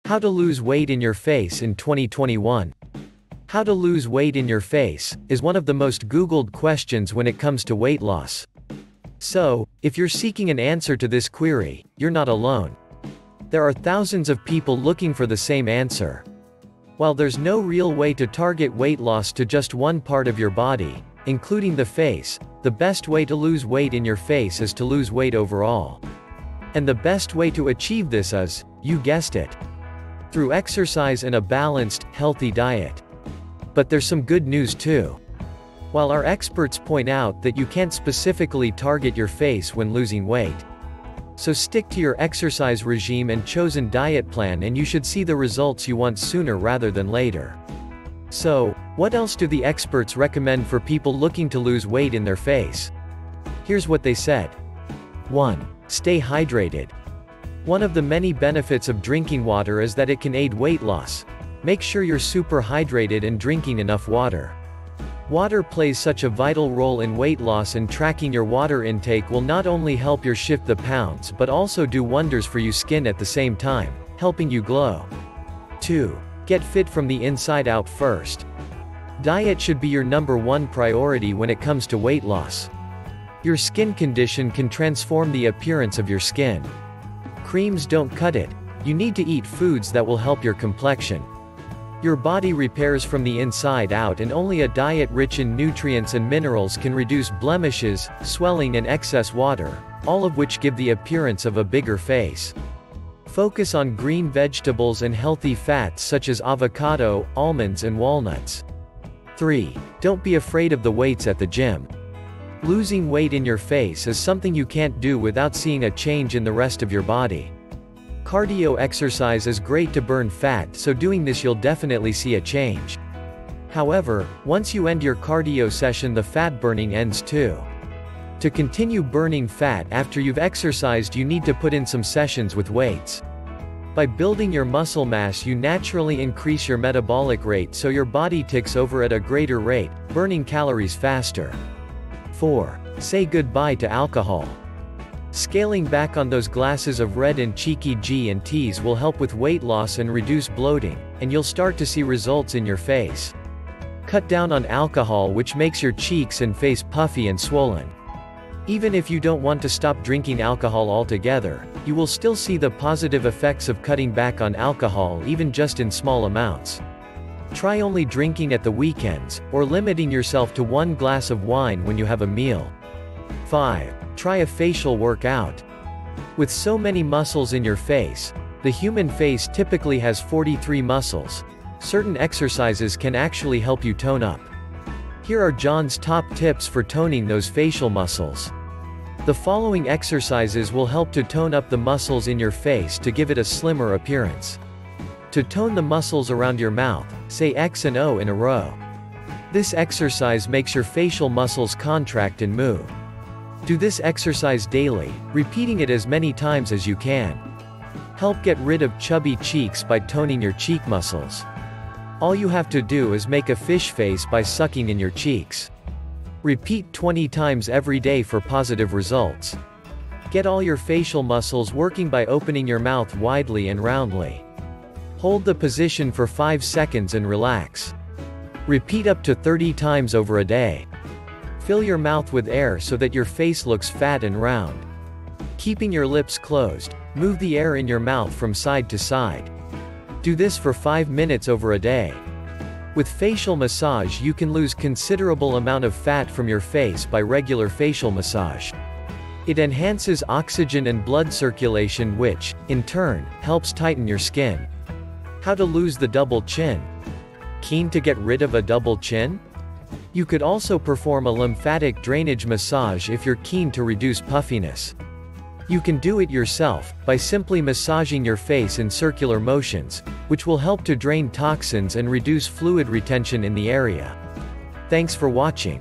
How to lose weight in your face in 2021. How to lose weight in your face is one of the most Googled questions when it comes to weight loss. So, if you're seeking an answer to this query, you're not alone. There are thousands of people looking for the same answer. While there's no real way to target weight loss to just one part of your body, including the face, the best way to lose weight in your face is to lose weight overall. And the best way to achieve this is, you guessed it, through exercise and a balanced, healthy diet. But there's some good news too. While our experts point out that you can't specifically target your face when losing weight. So stick to your exercise regime and chosen diet plan and you should see the results you want sooner rather than later. So, what else do the experts recommend for people looking to lose weight in their face? Here's what they said. 1. Stay hydrated. One of the many benefits of drinking water is that it can aid weight loss. Make sure you're super hydrated and drinking enough water. Water plays such a vital role in weight loss, and tracking your water intake will not only help you shift the pounds but also do wonders for your skin at the same time, helping you glow. 2. Get fit from the inside out first. Diet should be your #1 priority when it comes to weight loss. Your skin condition can transform the appearance of your skin. Creams don't cut it. You need to eat foods that will help your complexion. Your body repairs from the inside out, and only a diet rich in nutrients and minerals can reduce blemishes, swelling and excess water, all of which give the appearance of a bigger face. Focus on green vegetables and healthy fats such as avocado, almonds and walnuts. 3. Don't be afraid of the weights at the gym. Losing weight in your face is something you can't do without seeing a change in the rest of your body. Cardio exercise is great to burn fat, so doing this you'll definitely see a change. However, once you end your cardio session, the fat burning ends too. To continue burning fat after you've exercised, you need to put in some sessions with weights. By building your muscle mass, you naturally increase your metabolic rate, so your body ticks over at a greater rate, burning calories faster. 4. Say goodbye to alcohol. Scaling back on those glasses of red and cheeky G&Ts will help with weight loss and reduce bloating, and you'll start to see results in your face. Cut down on alcohol, which makes your cheeks and face puffy and swollen. Even if you don't want to stop drinking alcohol altogether, you will still see the positive effects of cutting back on alcohol, even just in small amounts. Try only drinking at the weekends, or limiting yourself to 1 glass of wine when you have a meal. 5. Try a facial workout. With so many muscles in your face, the human face typically has 43 muscles. Certain exercises can actually help you tone up. Here are John's top tips for toning those facial muscles. The following exercises will help to tone up the muscles in your face to give it a slimmer appearance. To tone the muscles around your mouth, say X and O in a row. This exercise makes your facial muscles contract and move. Do this exercise daily, repeating it as many times as you can. Help get rid of chubby cheeks by toning your cheek muscles. All you have to do is make a fish face by sucking in your cheeks. Repeat 20 times every day for positive results. Get all your facial muscles working by opening your mouth widely and roundly. Hold the position for 5 seconds and relax. Repeat up to 30 times over a day. Fill your mouth with air so that your face looks fat and round. Keeping your lips closed, move the air in your mouth from side to side. Do this for 5 minutes over a day. With facial massage, you can lose considerable amount of fat from your face by regular facial massage. It enhances oxygen and blood circulation, which, in turn, helps tighten your skin. How to lose the double chin. Keen to get rid of a double chin? You could also perform a lymphatic drainage massage if you're keen to reduce puffiness. You can do it yourself, by simply massaging your face in circular motions, which will help to drain toxins and reduce fluid retention in the area. Thanks for watching.